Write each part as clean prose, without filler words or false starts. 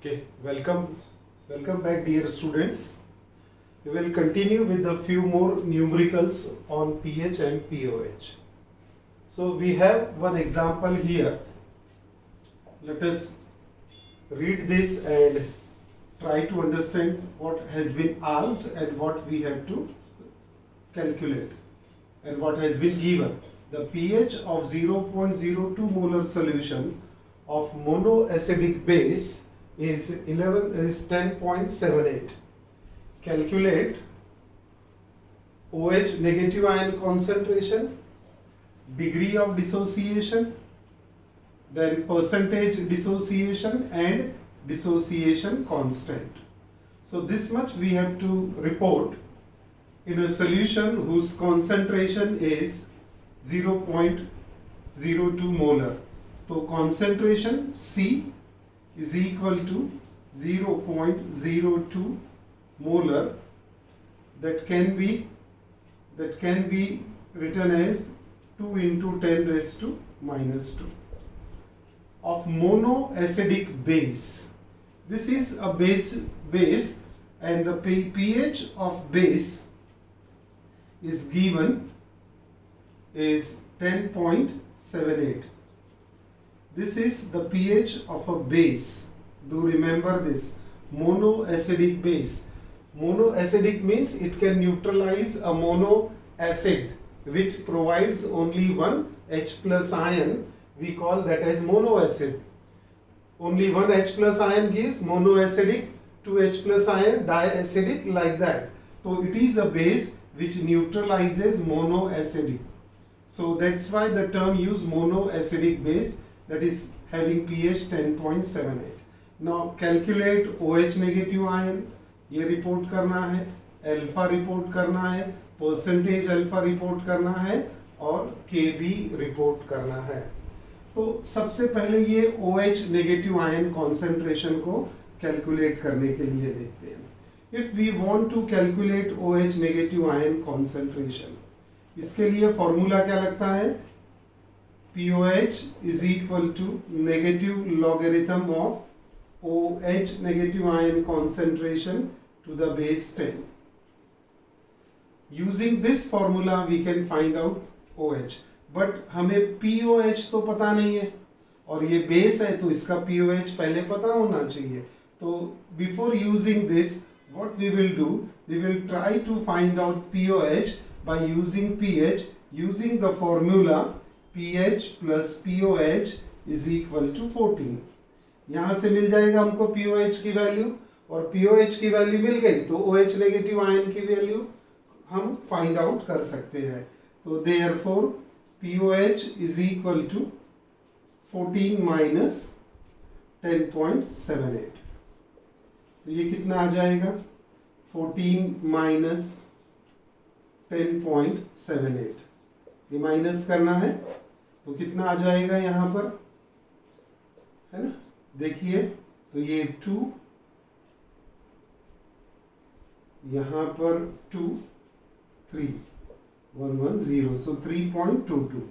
Okay, welcome back, dear students. We will continue with a few more numericals on pH and pOH. So we have one example here. Let us read this and try to understand what has been asked and what we have to calculate and what has been given. The pH of 0.02 molar solution of monoacidic base is 10.78. Calculate OH negative ion concentration, degree of dissociation, then percentage dissociation and dissociation constant. So this much we have to report in a solution whose concentration is 0.02 molar. So concentration C is equal to 0.02 molar. That can be written as 2 into 10 raised to minus 2 of monoacidic base. This is a base and the pH of base is given is 10.78. This is the pH of a base. Do remember this, monoacidic base. Monoacidic means it can neutralize a mono acid which provides only one H plus ion. We call that as monoacid. Only one H plus ion gives monoacidic, 2 H plus ion diacidic, like that. So it is a base which neutralizes monoacidic. So that's why the term used monoacidic base, that is having pH 10.78. Now calculate OH negative ion. ये report करना है, alpha report करना है, percentage alpha report करना है और Kb report करना है. तो सबसे पहले ये OH नेगेटिव आयन कॉन्सेंट्रेशन को कैलकुलेट करने के लिए देखते हैं. If we want to calculate OH negative ion concentration, इसके लिए फॉर्मूला क्या लगता है? POH is equal to negative logarithm of OH negative ion concentration to the base 10. Using this formula we can find out OH. But हमें POH तो पता नहीं है और ये बेस है तो इसका POH पहले पता होना चाहिए. तो before using this, what we will do, we will try to find out POH by using pH, using the formula pH plus POH is equal to 14. यहाँ से मिल जाएगा हमको POH की वैल्यू, और POH की वैल्यू मिल गई तो OH नेगेटिव आयन की वैल्यू हम फाइंड आउट कर सकते हैं. तो therefore POH is equal to 14 minus 10.78. तो ये कितना आ जाएगा? 14 minus 10.78. ये माइनस करना है तो कितना आ जाएगा यहाँ पर, है ना? देखिए तो ये 2, यहाँ पर 2, 3, 110, सो 3.22.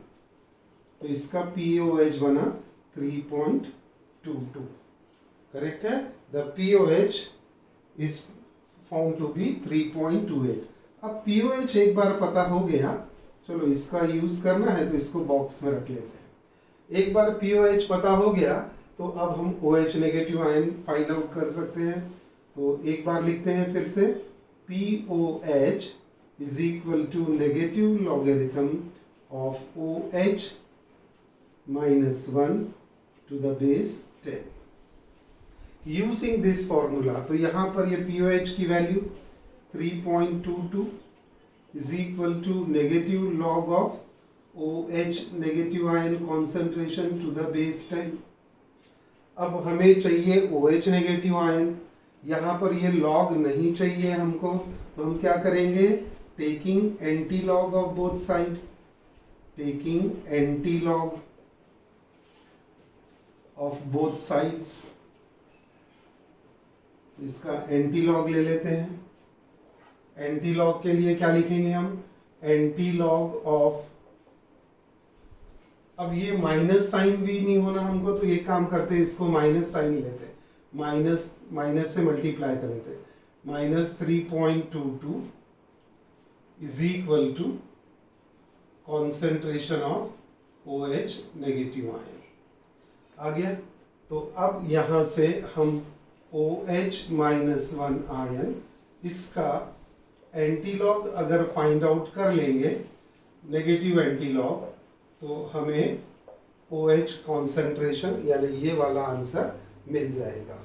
तो इसका POH बना 3.22. करेक्ट है? The POH is found to be 3.28. अब POH एक बार पता हो गया, चलो इसका यूज करना है तो इसको बॉक्स में रख लेते हैं. एक बार POH पता हो गया तो अब हम OH negative ion find out कर सकते हैं. तो एक बार लिखते हैं फिर से, POH is equal to negative logarithm of OH minus 1 to the base 10. Using this formula, तो यहाँ पर ये POH की value 3.22 is equal to negative log of OH negative ion concentration to the base 10. अब हमें चाहिए OH नेगेटिव आयन, यहाँ पर ये log नहीं चाहिए हमको, तो हम क्या करेंगे? Taking anti log of both side, taking anti log of both sides. इसका एंटी लॉग ले लेते हैं. एंटी लॉग के लिए क्या लिखेंगे हम? एंटी लॉग ऑफ, अब ये माइनस साइन भी नहीं होना हमको, तो ये काम करते हैं, इसको माइनस साइन लेते हैं. माइनस से मल्टीप्लाई कर देते, -3.22 is equal to concentration of OH negative ion. आ गया। तो अब यहां से हम OH-1 आयन इसका एंटीलॉग अगर फाइंड आउट कर लेंगे, नेगेटिव एंटीलॉग, तो हमें OH कॉन्सेंट्रेशन यानी ये वाला आंसर मिल जाएगा।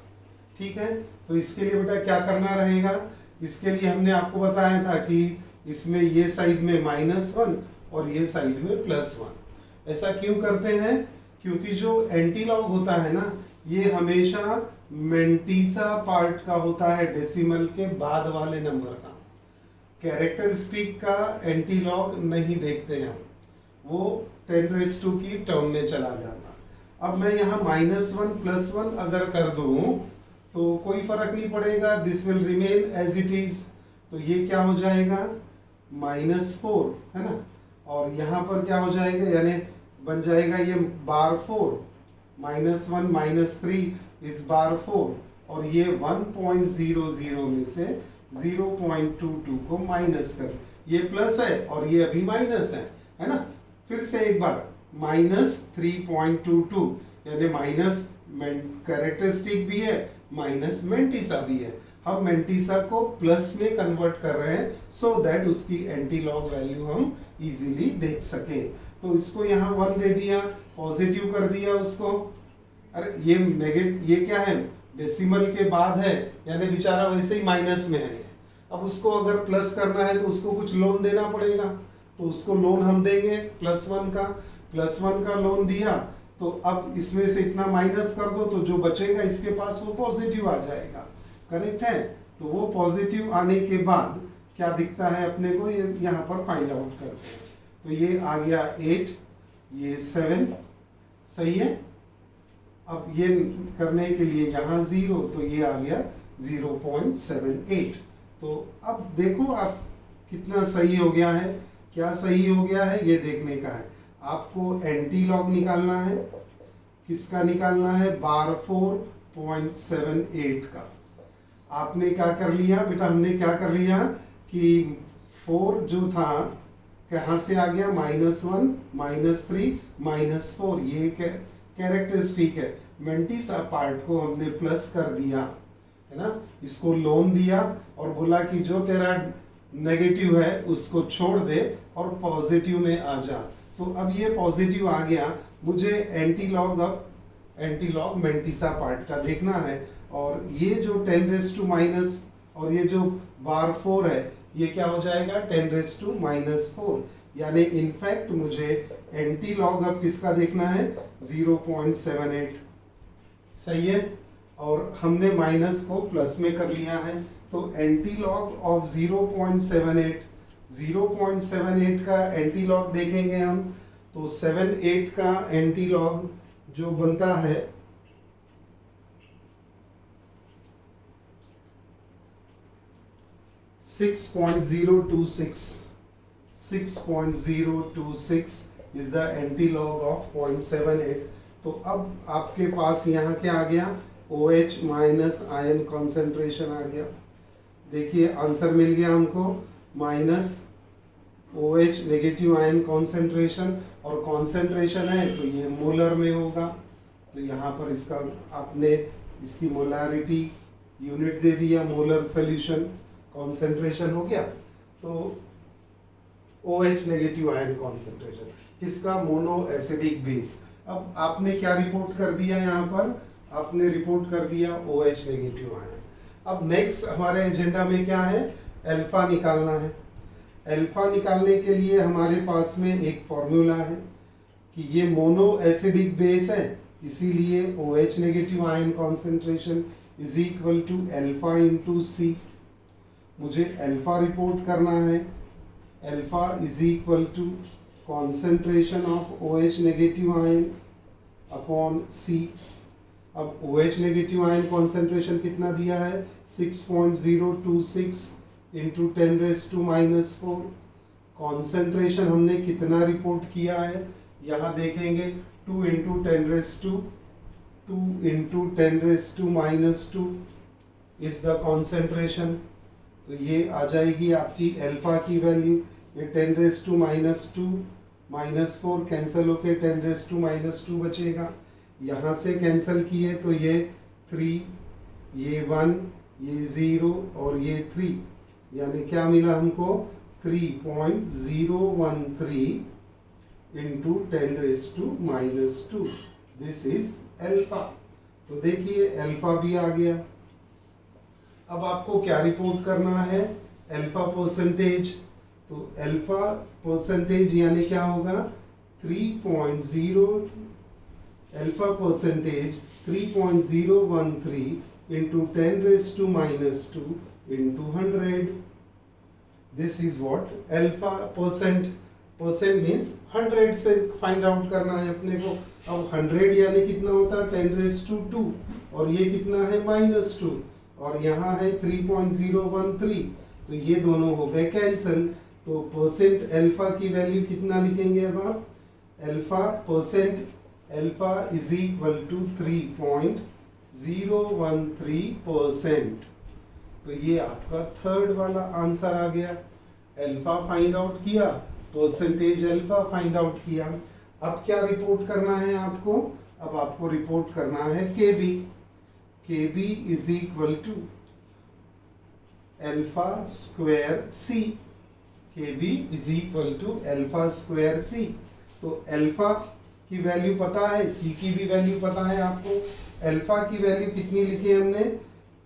ठीक है। तो इसके लिए बेटा क्या करना रहेगा, इसके लिए हमने आपको बताया था कि इसमें ये साइड में -1 और ये साइड में +1। ऐसा क्यों करते हैं, क्योंकि जो एंटीलॉग होता है ना, ये हमेशा मेंटिसा पार्ट का होता है, डेसिमल के बाद वाले नंबर का। कैरेक्टरिस्टिक का एंटीलॉग नहीं देखते हम, वो 10⁻² की टर्म में चला जाता। अब मैं यहाँ -1 +1 अगर कर दूं तो कोई फर्क नहीं पड़ेगा, this will remain as it is. तो ये क्या हो जाएगा, -4 है ना, और यहाँ पर क्या हो जाएगा, यानी बन जाएगा ये /4, -1 -3 इस /4, और ये 1.00 में से 0.22 को माइनस कर, ये प्लस है और ये अभी माइनस है ना। फिर से एक बार -3.22 यानी माइनस कैरेक्टरिस्टिक भी है, माइनस मेंटिसा भी है। हम मेंटिसा को प्लस में कन्वर्ट कर रहे हैं सो दैट उसकी एंटीलॉग वैल्यू हम इजीली देख सके। तो इसको यहाँ 1 दे दिया, पॉजिटिव कर दिया उसको। अरे ये नेगेटिव, ये क्या है, डेसिमल के बाद है, यानी बेचारा वैसे ही माइनस में है। अब उसको अगर प्लस करना है तो उसको कुछ लोन देना पड़ेगा, तो उसको लोन हम देंगे +1 का लोन दिया। तो अब इसमें से इतना माइनस कर दो, तो जो बचेगा इसके पास वो पॉजिटिव आ जाएगा। करेक्ट है। तो वो पॉजिटिव आने के बाद क्या दिखता है अपने को, ये यहाँ पर फाइंड आउट करते हैं। तो ये आ गया 8, ये 7, सही है। अब ये करने के लिए यहाँ 0, तो ये आ गया 0.78। तो अब देखो आप कितना सही हो गया है, क्या सही हो गया है ये देखने का है। आपको एंटीलॉग निकालना है, किसका निकालना है, /4.78 का। आपने क्या कर लिया बेटा, हमने क्या कर लिया कि 4 जो था कहाँ से आ गया, -1 -3 -4, ये कैरेक्टरिस्टिक है। मेंटिसा पार्ट को हमने प्लस कर दिया है ना, इसको लोन दिया और बोला कि जो तेरा नेगेटिव है उसको छोड़ दे और पॉजिटिव में आ जा। तो अब ये पॉजिटिव आ गया, मुझे एंटीलॉग मेंटिसा पार्ट का देखना है। और ये जो 10⁻⁻, और ये जो /4 है, ये क्या हो जाएगा 10⁻⁻4, यानी इनफैक्ट मुझे एंटीलॉग अब किसका देखना है, 0.78। सही है। और हमने माइनस को प्लस में कर लिया है, तो एंटीलॉग ऑफ 0.78 का एंटीलॉग देखेंगे हम, तो 78 का एंटीलॉग जो बनता है 6.026 is the antilog of 0.78। तो अब आपके पास यहाँ क्या आ गया, OH माइनस आयन कॉन्सेंट्रेशन आ गया। देखिए आंसर मिल गया हमको, -OH नेगेटिव आयन कॉन्सेंट्रेशन, और कॉन्सेंट्रेशन है तो ये मोलर में होगा। तो यहाँ पर इसका आपने इसकी मोलारिटी यूनिट दे दिया, मोलर सोल्यूशन, कॉन्सेंट्रेशन हो गया। तो OH नेगेटिव आयन कॉन्सेंट्रेशन किसका, मोनो एसिडिक बेस। अब आपने क्या रिपोर्ट कर दिया, यहाँ पर आपने रिपोर्ट कर दिया OH नेगेटिव आयन। अब नेक्स्ट हमारे एजेंडा में क्या है, अल्फा निकालना है। अल्फा निकालने के लिए हमारे पास में एक फॉर्मूला है कि ये मोनो एसिडिक बेस है, इसीलिए OH negative ion concentration is equal to alpha into C। मुझे अल्फा रिपोर्ट करना है, alpha is equal to concentration of OH negative ion upon C। अब OH नेगेटिव आयन कॉन्सेंट्रेशन कितना दिया है, 6.026 इंटू 10⁻⁻4। कॉन्सेंट्रेशन हमने कितना रिपोर्ट किया है, यहाँ देखेंगे 2 into 10⁻⁻ 2 into 10 raised to minus 2 is the concentration। तो ये आ जाएगी आपकी अल्फा की वैल्यू। ये 10 raise to minus 2 minus 4 cancel होके 10 रेज टू माइनस 2 बचेगा। यहाँ से कैंसिल किए तो ये 3, ये 1, ये 0 और ये 3, यानी क्या मिला हमको 3.013 into 10 raise to minus 2। This is alpha. तो देखिए अल्फा भी आ गया। अब आपको क्या रिपोर्ट करना है, अल्फा परसेंटेज। तो अल्फा परसेंटेज यानी क्या होगा 3.0 alpha percentage 3.013 into 10 raise to minus 2 into 100। This is what alpha percent. Percent means 100 से फाइंड आउट करना है अपने को। अब 100 यानी कितना होता है 10 रेज टू 2 और ये कितना है -2 और यहाँ है 3.013। तो ये दोनों हो गए कैंसिल। तो परसेंट अल्फा की वैल्यू कितना लिखेंगे अब आप, alpha percent alpha is equal to 3.013%। तो ये आपका थर्ड वाला आंसर आ गया। अल्फा फाइंड आउट किया, परसेंटेज अल्फा फाइंड आउट किया। अब क्या रिपोर्ट करना है आपको, अब आपको रिपोर्ट करना है Kb. Kb is equal to alpha square C. Kb is equal to alpha square C. तो अल्फा की वैल्यू पता है, सी की भी वैल्यू पता है आपको। अल्फा की वैल्यू कितनी लिखी हमने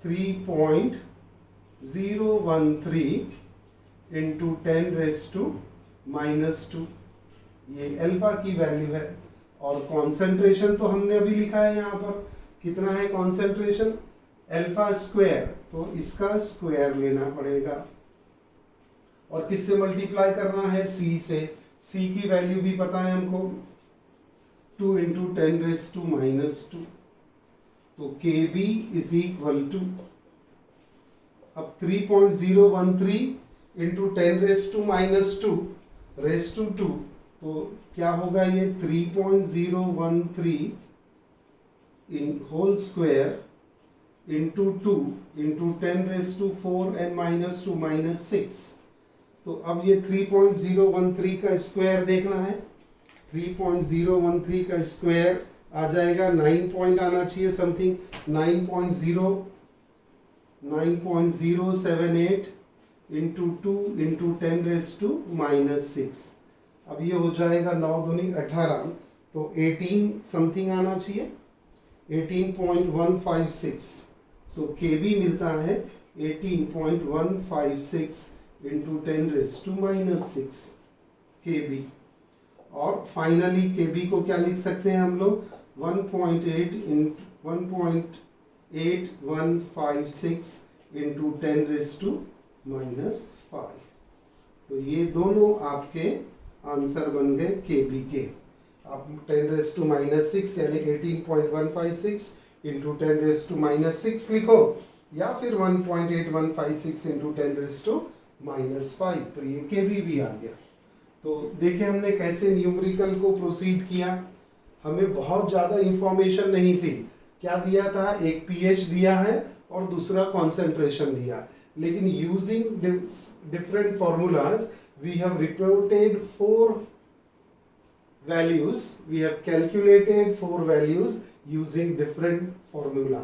3.013 इंटू 10 रेज टू माइनस 2। ये अल्फा की वैल्यू है। और कॉन्सेंट्रेशन तो हमने अभी लिखा है यहाँ पर, कितना है कॉन्सेंट्रेशन अल्फा स्क्वायर, तो इसका स्क्वायर लेना पड़ेगा। और किससे मल्टीप्लाई करना है, सी से। सी की वैल्यू भी पता है हमको 2 इंटू 10 रेज टू माइनस 2। तो के बी इज इक्वल टू, अब 3.013 into 10 raise to minus 2 raise to 2, तो क्या होगा ये 3.013 in whole square into 2 into 10 raise to 4 and minus 2 minus 6। तो अब ये 3.013 का स्क्वायर देखना है। 3.013 का स्क्वायर आ जाएगा 9 पॉइंट आना चाहिए something, 9.078 into 2 into 10 raise to minus 6। अब ये हो जाएगा 9 दूनी 18, तो 18 समथिंग आना चाहिए, 18.156। सो केबी मिलता है 18.156 इंटू 10 रेज टू माइनस 6 केबी। और फाइनली केबी को क्या लिख सकते हैं हम लोग 1.8156 इंटू 10 रेज टू माइनस 5। तो ये दोनों आपके आंसर बन गए केबी के। आप 10 रेज टू माइनस 6 यानी 18.156 इंटू 10 रेज टू माइनस 6 लिखो, या फिर 1.8156 इंटू 10 रेज टू माइनस 5। तो ये केबी भी आ गया। तो देखिए हमने कैसे न्यूमेरिकल को प्रोसीड किया। हमें बहुत ज़्यादा इंफॉर्मेशन नहीं थी। क्या दिया था, एक पीएच दिया है और दूसरा कॉन्सेंट्रेशन दिया, लेकिन using different formulas we have reported 4 values, we have calculated 4 values using different formula।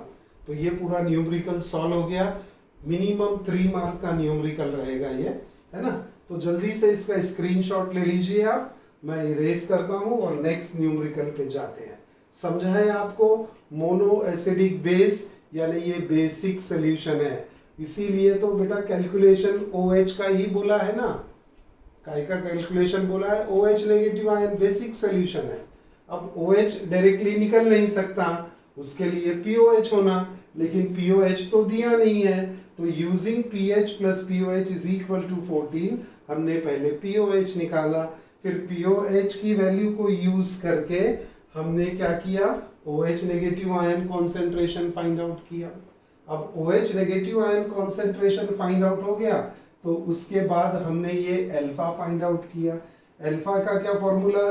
तो ये पूरा न्यूमेरिकल सॉल्व हो गया। मिनिमम 3 मार्क का न्यूमेरिकल रहेगा ये, है ना। तो जल्दी से इसका स्क्रीनशॉट ले लीजिए आप, मैं इरेज करता हूँ और नेक्स्ट न्यूमेरिकल पे जाते हैं। समझा है आपको, मोनो एसिडिक बेस यानी ये बेसिक सोल्यूशन है, इसीलिए तो बेटा कैलकुलेशन OH का ही बोला है ना। काय का कैलकुलेशन बोला है, OH negative ion basic solution है। अब OH डायरेक्टली निकल नहीं सकता, उसके लिए POH होना, लेकिन POH तो दिया नहीं है। तो using pH plus POH is equal to 14, हमने पहले POH निकाला, फिर POH की वैल्यू को यूज करके हमने क्या किया, OH negative ion concentration find out किया। अब OH negative ion concentration find out हो गया, तो उसके बाद हमने ये अल्फा फाइंड आउट किया। अल्फा का क्या फॉर्मूला,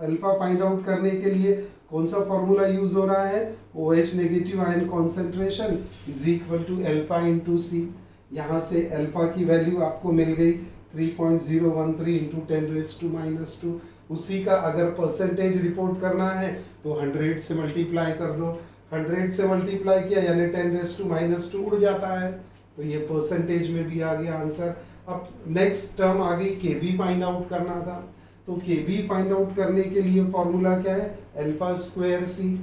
अल्फा फाइंड आउट करने के लिए कौन सा फॉर्मूला यूज हो रहा है? OH negative ion concentration is equal to alpha into C. यहाँ से अल्फा की वैल्यू आपको मिल गई 3.013 इंटू 10⁻²। उसी का अगर परसेंटेज रिपोर्ट करना है तो 100 से मल्टीप्लाई कर दो। 100 से मल्टीप्लाई किया यानी 10⁻² उड़ जाता है, तो ये परसेंटेज में भी आ गया आंसर। अब नेक्स्ट टर्म आ गई KB फाइंड आउट करना था, तो KB फाइंड आउट करने के लिए फॉर्मूला क्या है? अल्फा स्क्वायर सी।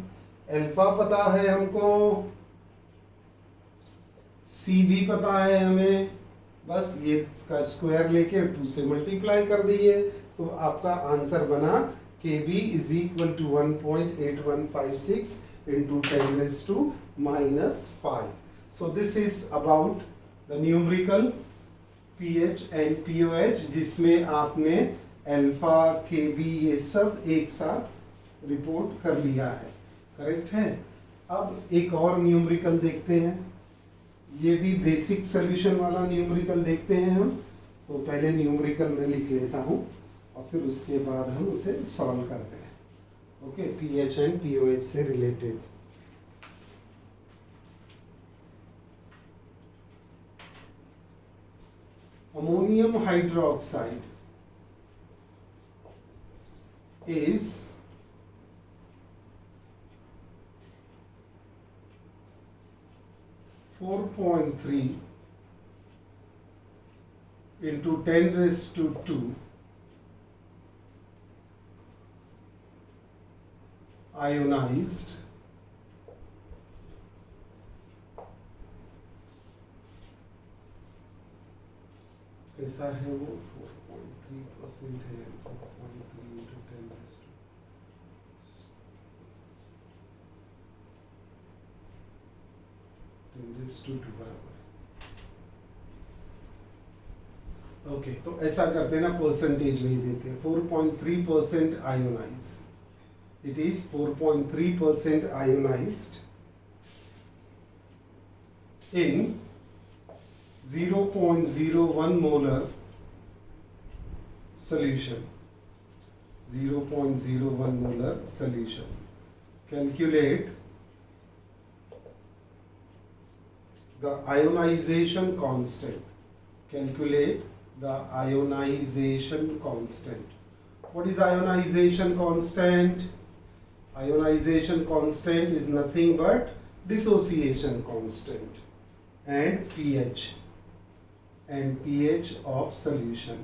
अल्फा पता है हमको, सी भी पता है हमें, बस ये इसका स्क्वायर लेके 2 से मल्टीप्लाई कर दिए, तो आपका आंसर बना KB is equal to 1.8156 into 10⁻⁻5. So this is about the numerical pH and POH, जिसमें आपने अल्फा KB ये सब एक साथ रिपोर्ट कर लिया है, करेक्ट है। अब एक और न्यूमेरिकल देखते हैं, ये भी बेसिक सॉल्यूशन वाला न्यूमेरिकल देखते हैं हम। तो पहले न्यूमेरिकल में लिख लेता हूँ और फिर उसके बाद हम उसे सॉल्व करते हैं। ओके, पीएच एंड पीओएच से related. Ammonium hydroxide is 4.3 into 10⁻² ionized कैसा है वो? 4.3% है। 4.3 into 10⁻² बराबर। ओके, तो ऐसा करते हैं ना, परसेंटेज में ही देते हैं। 4.3% ionize, it is 4.3% ionized in 0.01 molar solution. 0.01 molar solution. Calculate the ionization constant. Calculate the ionization constant. What is ionization constant? Ionization constant is nothing but dissociation constant and pH of solution.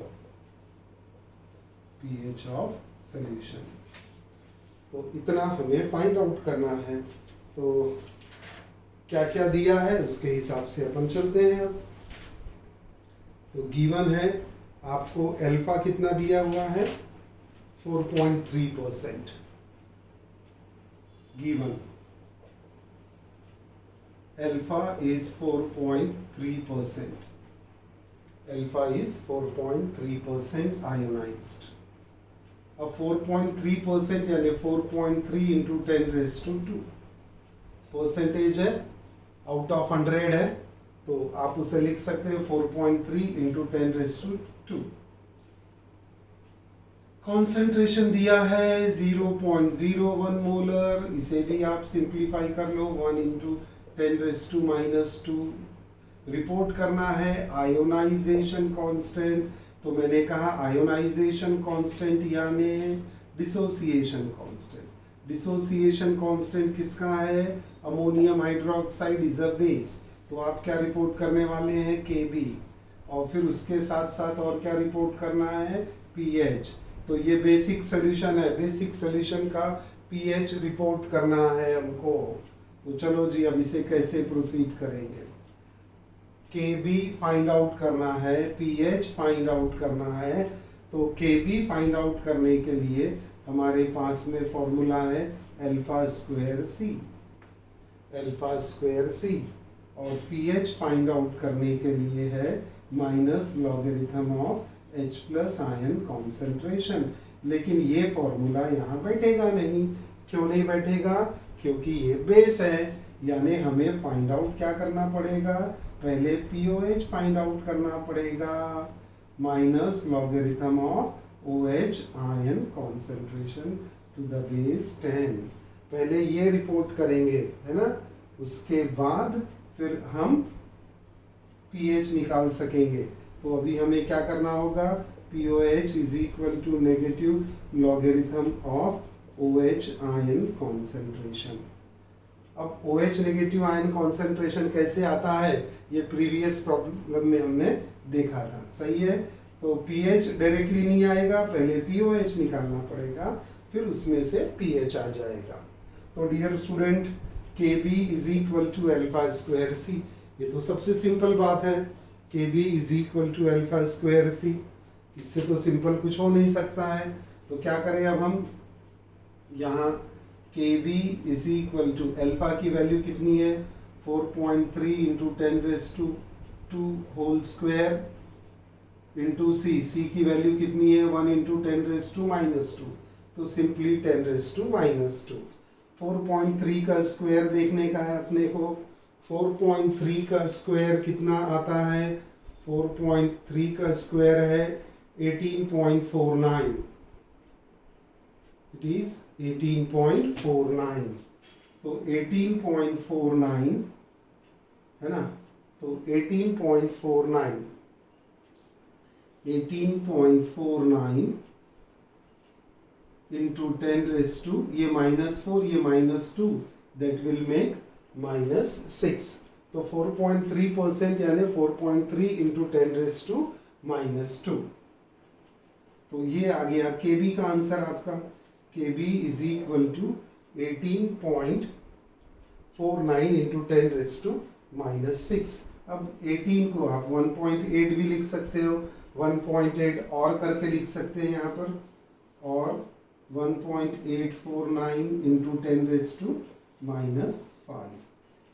pH of solution. तो इतना हमें find out करना है। तो क्या क्या दिया है उसके हिसाब से अपन चलते हैं। अब तो गिवन है आपको अल्फा कितना दिया हुआ है? 4.3% given. Alpha is 4.3%। Alpha is 4.3% ionised. अब 4.3% यानी 4.3 into 10⁻²। परसेंटेज है, आउट ऑफ 100 है, तो आप उसे लिख सकते हैं 4.3 into 10⁻²। कॉन्सेंट्रेशन दिया है 0.01 मोलर, इसे भी आप सिंप्लीफाई कर लो, 1 into 10⁻²। रिपोर्ट करना है आयोनाइजेशन कांस्टेंट, तो मैंने कहा आयोनाइजेशन कांस्टेंट यानी डिसोसिएशन कांस्टेंट। डिसोसिएशन कांस्टेंट किसका है? Ammonium hydroxide is a base, तो आप क्या रिपोर्ट करने वाले हैं? KB, और फिर उसके साथ साथ और क्या रिपोर्ट करना है? pH। तो ये बेसिक सॉल्यूशन है, बेसिक सॉल्यूशन का pH रिपोर्ट करना है हमको। तो चलो जी, अब इसे कैसे प्रोसीड करेंगे? KB फाइंड आउट करना है, pH फाइंड आउट करना है। तो KB फाइंड आउट करने के लिए हमारे पास में फॉर्मूला है अल्फा स्क्वायर सी। अल्फा स्क्वायर सी, और pH फाइंड आउट करने के लिए है minus logarithm of H plus ion concentration. लेकिन ये फॉर्मूला यहाँ बैठेगा नहीं। क्यों नहीं बैठेगा? क्योंकि ये बेस है, यानी हमें फाइंड आउट क्या करना पड़ेगा? पहले POH फाइंड आउट करना पड़ेगा, minus logarithm of OH ion concentration to the base 10। पहले ये रिपोर्ट करेंगे, है ना, उसके बाद फिर हम पीएच निकाल सकेंगे। तो अभी हमें क्या करना होगा, POH is equal to negative logarithm of OH ion concentration. अब OH नेगेटिव आयन कॉन्सेंट्रेशन कैसे आता है, ये प्रीवियस प्रॉब्लम में हमने देखा था, सही है। तो pH डायरेक्टली नहीं आएगा, पहले POH निकालना पड़ेगा, फिर उसमें से pH आ जाएगा। तो dear student, Kb is equal to alpha square C, ये तो सबसे सिंपल बात है, Kb is equal to alpha square C, इससे तो सिंपल कुछ हो नहीं सकता है। तो क्या करें अब हम, यहाँ Kb is equal to alpha की वैल्यू कितनी है, 4.3 into 10⁻² whole square into C की वैल्यू कितनी है 1 इंटू 10⁻², तो सिंपली 10⁻²। 4.3 का स्क्वायर देखने का है अपने को, 4.3 का स्क्वायर कितना आता है, 4.3 का स्क्वायर है 18.49, इट इज 18.49। तो 18.49 है ना, तो 18.49 इंटू 10⁻², ये -4 ये -2, दैट विल मेक -6। तो 4.3% यानी 4.3 इंटू 10⁻²। तो ये आ गया Kb का आंसर आपका। Kb is equal to 18.49 into 10⁻⁻6। अब 18 को आप 1.8 भी लिख सकते हो, 1.8 और करके लिख सकते हैं यहाँ पर, और 1.849 इंटू 10⁻⁻5,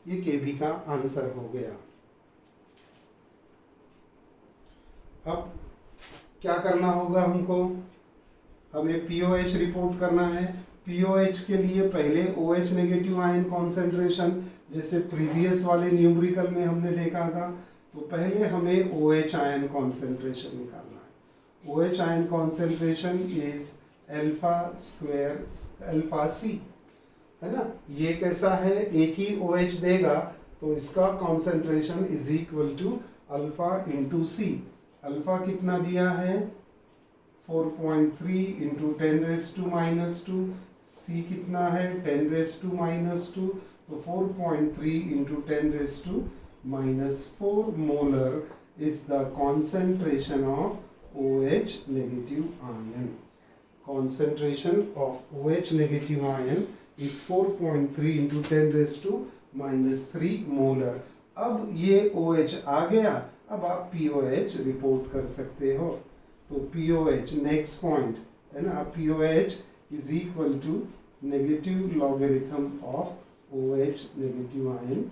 ये Kb का आंसर हो गया। अब क्या करना होगा हमको, हमें POH रिपोर्ट करना है। POH के लिए पहले OH नेगेटिव आयन कॉन्सेंट्रेशन, जैसे प्रीवियस वाले न्यूमेरिकल में हमने देखा था, तो पहले हमें OH आयन कॉन्सेंट्रेशन निकालना है। OH ion concentration is alpha C, है ना। ये कैसा है, एक ही OH देगा तो इसका concentration is equal to alpha into C. Alpha कितना दिया है 4.3 इंटू 10⁻², सी कितना है 10⁻², तो 4.3 into 10⁻⁻4 molar is the concentration of OH negative ion. Concentration of OH negative ion is 4.3 into 10⁻³ molar. अब ये OH आ गया, अब आप POH रिपोर्ट कर सकते हो। तो POH नेक्स्ट पॉइंट है ना, POH is equal to negative logarithm of OH negative ion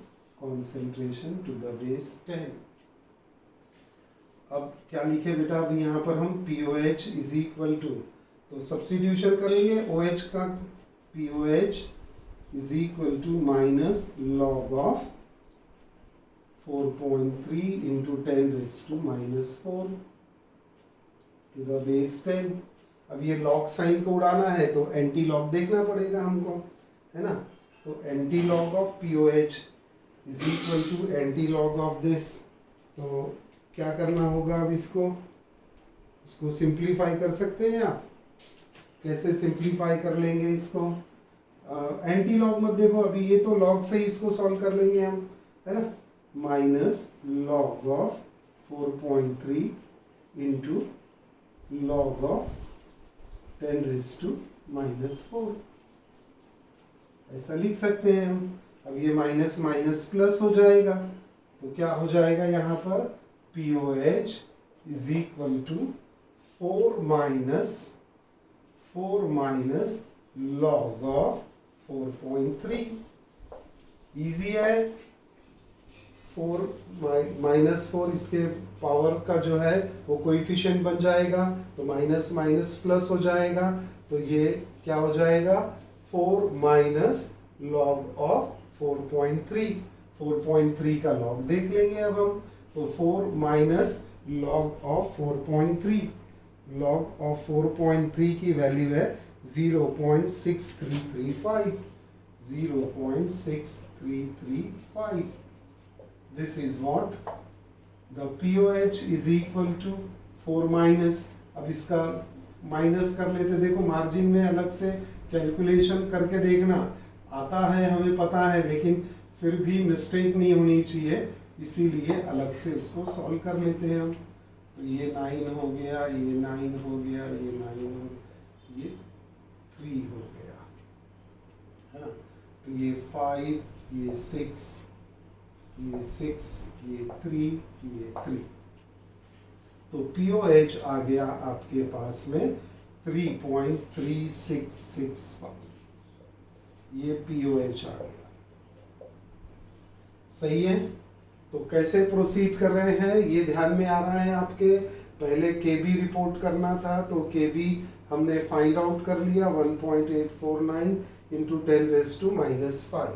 concentration to the base 10। अब क्या लिखे बेटा, अब यहाँ पर हम POH इज इक्वल टू, तो सब्स्टिट्यूशन करेंगे OH का, POH इज इक्वल टू minus log of 4.3 into 10⁻⁻4 to the base 10। अब ये लॉग साइन को उड़ाना है तो एंटी लॉग देखना पड़ेगा हमको, है ना। तो anti log of POH is equal to anti log of this. तो क्या करना होगा, अब इसको सिंप्लीफाई कर सकते हैं आप। कैसे सिंप्लीफाई कर लेंगे इसको, एंटी लॉग मत देखो अभी, ये तो लॉग से ही इसको सॉल्व कर लेंगे हम, है ना। Minus log of 4.3 into log of 10⁻⁻4, ऐसा लिख सकते हैं हम। अब ये माइनस माइनस प्लस हो जाएगा, तो क्या हो जाएगा यहाँ पर, POH is equal to 4 minus log of 4.3। Easy है, 4 -4 इसके पावर का जो है वो कोएफिशिएंट बन जाएगा, तो माइनस माइनस प्लस हो जाएगा, तो ये क्या हो जाएगा 4 माइनस लॉग ऑफ 4.3। 4.3 का लॉग देख लेंगे अब हम, तो 4 minus log of 4.3, log of 4.3 की वैल्यू है 0.6335, 0.6335. This is what the POH is equal to 4 minus. अब इसका माइनस कर लेते, देखो मार्जिन में अलग से कैलकुलेशन करके देखना, आता है हमें पता है, लेकिन फिर भी मिस्टेक नहीं होनी चाहिए, इसीलिए अलग से उसको सॉल्व कर लेते हैं हम। तो ये 9 हो गया, ये 9 हो गया, ये 9 हो गया, ये 3 हो गया, है ना। तो ये 5, ये 6, ये 6, ये 3, ये 3। तो POH आ गया आपके पास में 3.3665, ये POH आ गया। सही है। तो कैसे प्रोसीड कर रहे हैं ये ध्यान में आ रहा है आपके। पहले KB रिपोर्ट करना था, तो KB हमने फाइंड आउट कर लिया 1.849 इंटू 10⁻⁻5।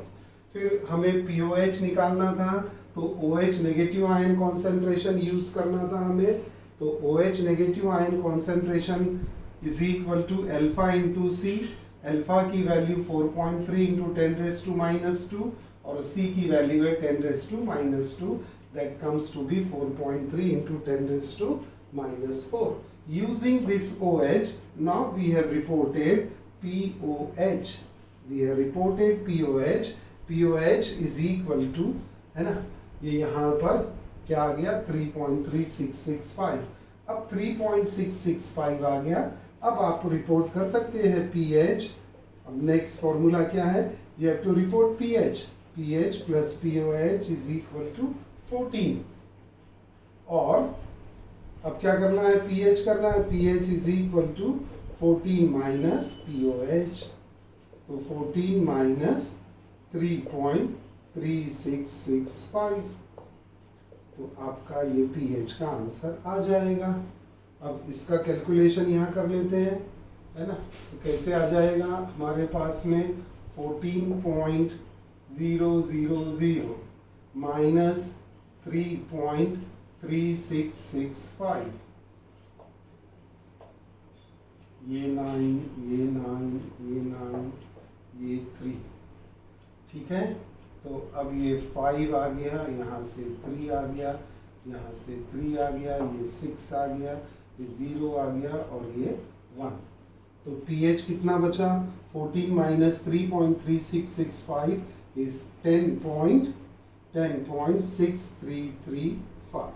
फिर हमें POH निकालना था, तो OH negative ion concentration use करना था हमें। तो OH negative ion concentration is equal to alpha into C। Alpha की वैल्यू 4.3 इंटू 10⁻², और C की वैल्यू है 10⁻², that comes to be 4.3 into 10⁻⁴. Using this OH, now we have reported POH. We have reported POH. POH is equal to, है ना, ये यहाँ पर क्या आ गया 3.3665। अब 3.665 आ गया। अब आप रिपोर्ट कर सकते हैं pH। अब नेक्स्ट फॉर्मूला क्या है, you have to report pH. pH plus POH is equal to 14। और अब क्या करना है, pH करना है, pH is equal to 14 minus POH। तो 14 minus 3.3665, तो आपका ये pH का आंसर आ जाएगा। अब इसका कैलकुलेशन यहाँ कर लेते हैं, है ना। तो कैसे आ जाएगा, हमारे पास में 14.000 माइनस 3.3665, ये 9, ये 9, ये 9, ये 3, ठीक है। तो अब ये 5 आ गया, यहाँ से 3 आ गया, यहाँ से 3 आ गया, ये 6 आ गया, ये 0 आ गया, और ये 1। तो pH कितना बचा, 14 minus 3.3665 is 10.6335।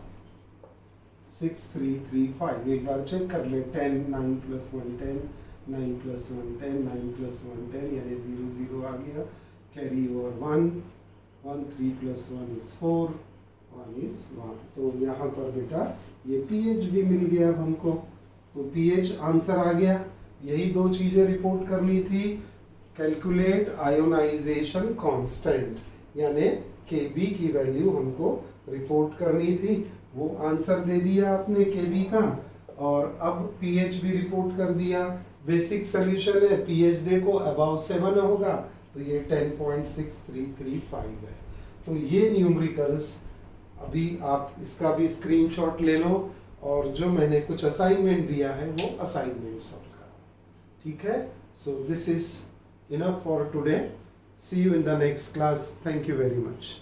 6335 एक बार चेक कर ले। 10, 9 plus 1 10, 9 plus 1 10, 9 plus 1 10, यानी 0 0 आ गया, carry over 1, 1 3 plus 1 is 4, 1 is 1। तो यहाँ पर बेटा ये pH भी मिल गया अब हमको। तो pH आंसर आ गया। यही दो चीजें रिपोर्ट करनी थी। कैलकुलेट आयोनाइजेशन कांस्टेंट, यानी Kb की वैल्यू हमको रिपोर्ट करनी थी। वो आंसर दे दिया आपने Kb का, और अब pH भी रिपोर्ट कर दिया। बेसिक सोल्यूशन है, pH देखो अबाव 7 होगा, तो ये 10.6335 है। तो ये न्यूमेरिकल्स अभी आप इसका भी स्क्रीनशॉट ले लो, और जो मैंने कुछ असाइनमेंट दिया है वो असाइनमेंट सॉल्व करो, ठीक है। So this is enough for today. See you in the next class. Thank you very much.